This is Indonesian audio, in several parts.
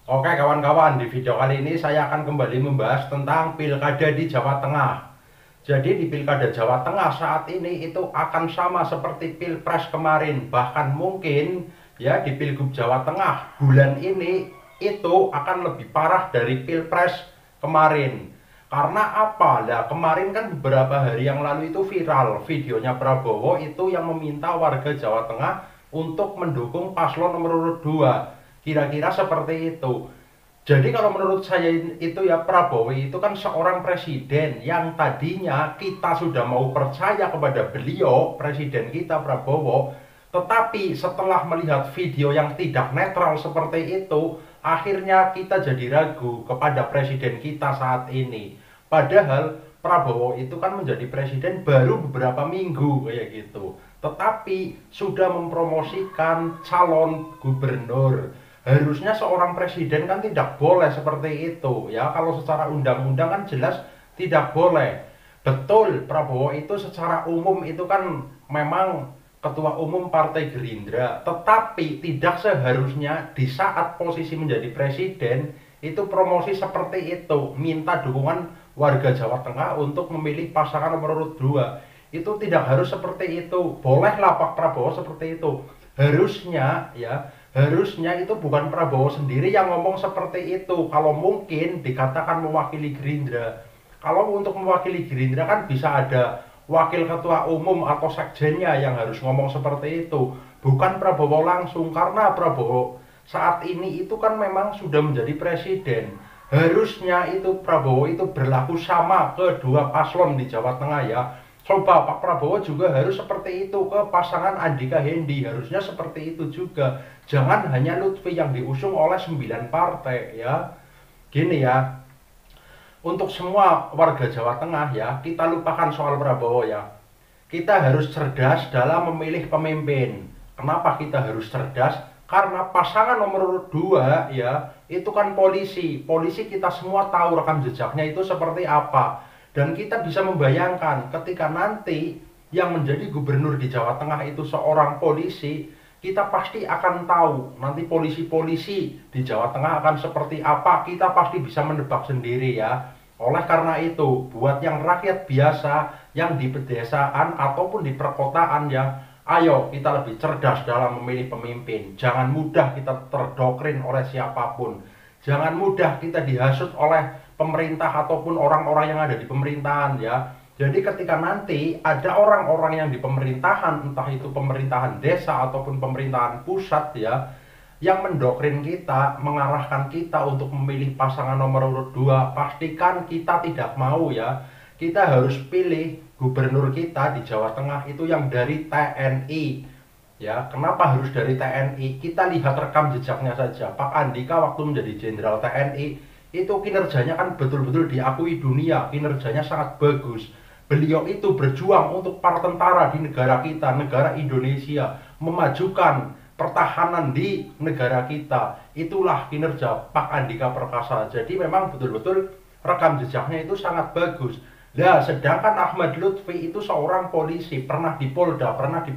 Oke kawan-kawan, di video kali ini saya akan kembali membahas tentang pilkada di Jawa Tengah. Jadi di pilkada Jawa Tengah saat ini itu akan sama seperti pilpres kemarin. Bahkan mungkin ya di pilgub Jawa Tengah bulan ini itu akan lebih parah dari pilpres kemarin. Karena apa? Lah kemarin kan beberapa hari yang lalu itu viral videonya Prabowo itu yang meminta warga Jawa Tengah untuk mendukung paslon nomor urut 2. Kira-kira seperti itu. Jadi kalau menurut saya itu ya Prabowo itu kan seorang presiden yang tadinya kita sudah mau percaya kepada beliau, presiden kita Prabowo, tetapi setelah melihat video yang tidak netral seperti itu, akhirnya kita jadi ragu kepada presiden kita saat ini. Padahal Prabowo itu kan menjadi presiden baru beberapa minggu kayak gitu. Tetapi sudah mempromosikan calon gubernur. Harusnya seorang presiden kan tidak boleh seperti itu ya. Kalau secara undang-undang kan jelas tidak boleh. Betul, Prabowo itu secara umum itu kan memang ketua umum Partai Gerindra, tetapi tidak seharusnya di saat posisi menjadi presiden itu promosi seperti itu, minta dukungan warga Jawa Tengah untuk memilih pasangan nomor urut 2. Itu tidak harus seperti itu. Bolehlah Pak Prabowo seperti itu. Harusnya ya, harusnya itu bukan Prabowo sendiri yang ngomong seperti itu. Kalau mungkin dikatakan mewakili Gerindra. Kalau untuk mewakili Gerindra kan bisa ada wakil ketua umum atau sekjennya yang harus ngomong seperti itu. Bukan Prabowo langsung, karena Prabowo saat ini itu kan memang sudah menjadi presiden. Harusnya itu Prabowo itu berlaku sama ke dua paslon di Jawa Tengah ya. Coba Pak Prabowo juga harus seperti itu ke pasangan Andika Hendi, harusnya seperti itu juga. Jangan hanya Lutfi yang diusung oleh 9 partai ya. Gini ya, untuk semua warga Jawa Tengah ya, kita lupakan soal Prabowo ya. Kita harus cerdas dalam memilih pemimpin. Kenapa kita harus cerdas? Karena pasangan nomor urut 2 ya, itu kan polisi. Polisi kita semua tahu rekam jejaknya itu seperti apa. Dan kita bisa membayangkan ketika nanti yang menjadi gubernur di Jawa Tengah itu seorang polisi, kita pasti akan tahu nanti polisi-polisi di Jawa Tengah akan seperti apa. Kita pasti bisa menebak sendiri ya. Oleh karena itu, buat yang rakyat biasa, yang di pedesaan ataupun di perkotaan ya, ayo kita lebih cerdas dalam memilih pemimpin. Jangan mudah kita terdoktrin oleh siapapun. Jangan mudah kita dihasut oleh pemerintah ataupun orang-orang yang ada di pemerintahan ya. Jadi ketika nanti ada orang-orang yang di pemerintahan, entah itu pemerintahan desa ataupun pemerintahan pusat ya, yang mendoktrin kita, mengarahkan kita untuk memilih pasangan nomor urut 2, pastikan kita tidak mau ya. Kita harus pilih gubernur kita di Jawa Tengah itu yang dari TNI. Ya, kenapa harus dari TNI? Kita lihat rekam jejaknya saja. Pak Andika waktu menjadi jenderal TNI itu kinerjanya kan betul-betul diakui dunia, kinerjanya sangat bagus. Beliau itu berjuang untuk para tentara di negara kita, negara Indonesia, memajukan pertahanan di negara kita. Itulah kinerja Pak Andika Perkasa. Jadi memang betul-betul rekam jejaknya itu sangat bagus. Nah, sedangkan Ahmad Lutfi itu seorang polisi, pernah di Polda, pernah di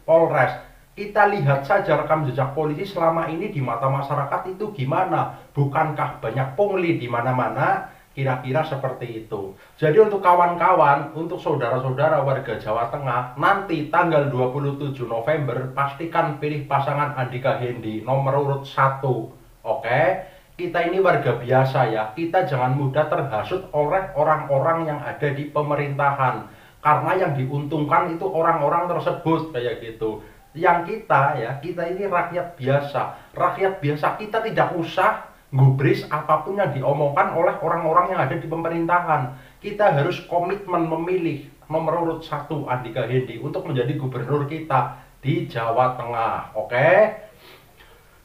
Polres. Kita lihat saja rekam jejak polisi selama ini di mata masyarakat itu gimana. Bukankah banyak pungli di mana-mana? Kira-kira seperti itu. Jadi untuk kawan-kawan, untuk saudara-saudara warga Jawa Tengah, nanti tanggal 27 November, pastikan pilih pasangan Andika Hendi nomor urut 1. Oke? Kita ini warga biasa ya, kita jangan mudah terhasut oleh orang-orang yang ada di pemerintahan. Karena yang diuntungkan itu orang-orang tersebut kayak gitu. Yang kita ya, kita ini rakyat biasa. Rakyat biasa kita tidak usah gubris apapun yang diomongkan oleh orang-orang yang ada di pemerintahan. Kita harus komitmen memilih nomor urut 1 Andika Hendi untuk menjadi gubernur kita di Jawa Tengah. Oke?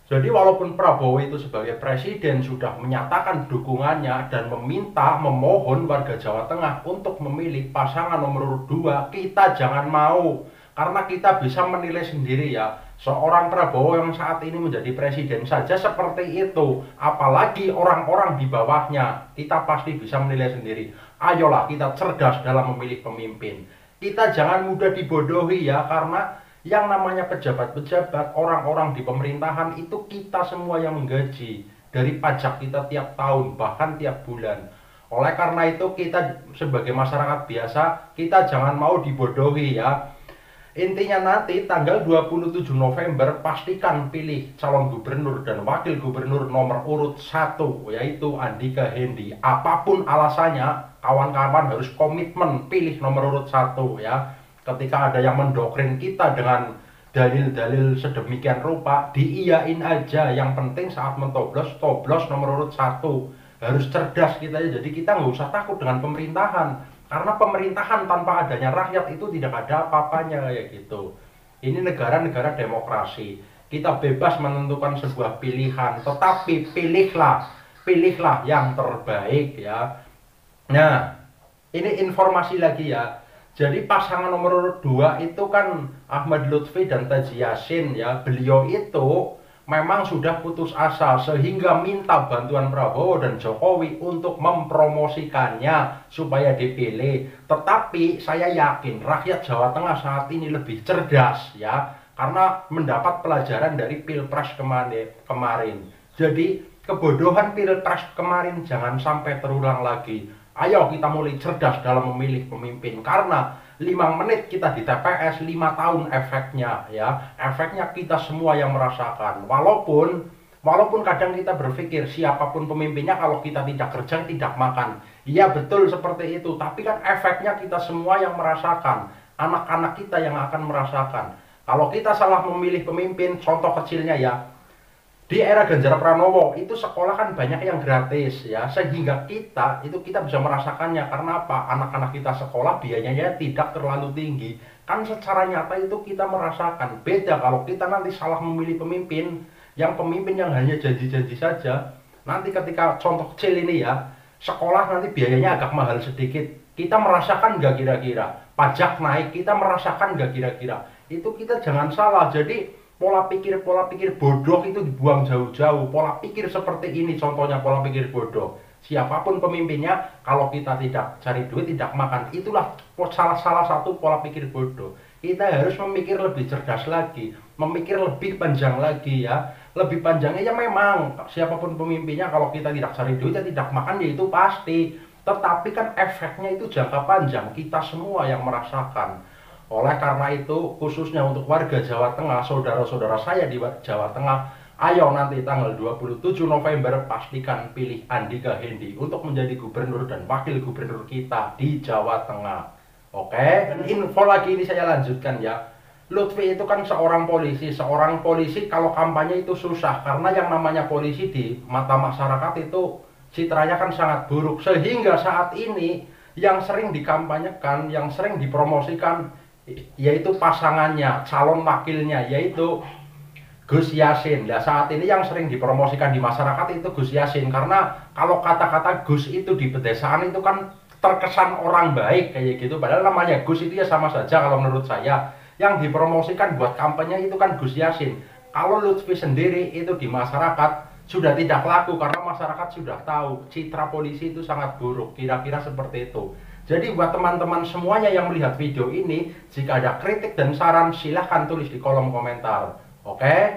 Jadi walaupun Prabowo itu sebagai presiden sudah menyatakan dukungannya dan memohon warga Jawa Tengah untuk memilih pasangan nomor urut 2, kita jangan mau. Karena kita bisa menilai sendiri ya, seorang Prabowo yang saat ini menjadi presiden saja seperti itu, apalagi orang-orang di bawahnya, kita pasti bisa menilai sendiri. Ayolah kita cerdas dalam memilih pemimpin. Kita jangan mudah dibodohi ya, karena yang namanya pejabat-pejabat, orang-orang di pemerintahan itu kita semua yang menggaji. dari pajak kita tiap tahun, bahkan tiap bulan. Oleh karena itu kita sebagai masyarakat biasa, kita jangan mau dibodohi ya. Intinya nanti tanggal 27 November pastikan pilih calon gubernur dan wakil gubernur nomor urut 1, yaitu Andika Hendi. Apapun alasannya, kawan-kawan harus komitmen pilih nomor urut 1 ya. Ketika ada yang mendoktrin kita dengan dalil-dalil sedemikian rupa, diiyain aja. Yang penting saat mentoblos, toblos nomor urut 1. Harus cerdas kita ya, jadi kita nggak usah takut dengan pemerintahan. Karena pemerintahan tanpa adanya rakyat itu tidak ada apa-apanya kayak gitu. Ini negara-negara demokrasi. Kita bebas menentukan sebuah pilihan, tetapi pilihlah yang terbaik ya. Nah, ini informasi lagi ya. Jadi pasangan nomor urut 2 itu kan Ahmad Lutfi dan Taji Yassin ya. Beliau itu memang sudah putus asa sehingga minta bantuan Prabowo dan Jokowi untuk mempromosikannya supaya dipilih. Tetapi saya yakin rakyat Jawa Tengah saat ini lebih cerdas ya, karena mendapat pelajaran dari Pilpres kemarin. Jadi kebodohan Pilpres kemarin jangan sampai terulang lagi. Ayo kita mulai cerdas dalam memilih pemimpin, karena 5 menit kita di TPS, 5 tahun efeknya ya. Efeknya kita semua yang merasakan. Walaupun kadang kita berpikir siapapun pemimpinnya, kalau kita tidak kerja tidak makan. Iya betul seperti itu, tapi kan efeknya kita semua yang merasakan. Anak-anak kita yang akan merasakan. Kalau kita salah memilih pemimpin, contoh kecilnya ya, di era Ganjar Pranowo itu sekolah kan banyak yang gratis ya, sehingga kita bisa merasakannya. Karena apa? Anak-anak kita sekolah biayanya tidak terlalu tinggi. Kan secara nyata itu kita merasakan. Beda kalau kita nanti salah memilih pemimpin yang hanya janji-janji saja. Nanti ketika contoh kecil ini ya, sekolah nanti biayanya agak mahal sedikit. Kita merasakan nggak kira-kira? Pajak naik, kita merasakan nggak kira-kira? Itu kita jangan salah. Jadi pola pikir bodoh itu dibuang jauh-jauh. Pola pikir seperti ini contohnya pola pikir bodoh. Siapapun pemimpinnya, kalau kita tidak cari duit, tidak makan. Itulah salah satu pola pikir bodoh. Kita harus memikir lebih cerdas lagi, memikir lebih panjang lagi ya. Lebih panjangnya ya memang siapapun pemimpinnya, kalau kita tidak cari duit, ya tidak makan, ya itu pasti. Tetapi kan efeknya itu jangka panjang, kita semua yang merasakan. Oleh karena itu, khususnya untuk warga Jawa Tengah, saudara-saudara saya di Jawa Tengah, ayo nanti tanggal 27 November pastikan pilih Andika Hendi untuk menjadi gubernur dan wakil gubernur kita di Jawa Tengah. Oke, dan info lagi ini saya lanjutkan ya. Lutfi itu kan seorang polisi kalau kampanye itu susah, karena yang namanya polisi di mata masyarakat itu citranya kan sangat buruk, sehingga saat ini yang sering dikampanyekan, yang sering dipromosikan yaitu pasangannya, calon wakilnya, yaitu Gus Yassin. Nah saat ini yang sering dipromosikan di masyarakat itu Gus Yassin, karena kalau kata-kata Gus itu di pedesaan itu kan terkesan orang baik kayak gitu, padahal namanya Gus itu ya sama saja kalau menurut saya. Yang dipromosikan buat kampanye itu kan Gus Yassin. Kalau Lutfi sendiri itu di masyarakat sudah tidak laku, karena masyarakat sudah tahu citra polisi itu sangat buruk, kira-kira seperti itu. Jadi buat teman-teman semuanya yang melihat video ini, jika ada kritik dan saran silahkan tulis di kolom komentar. Oke?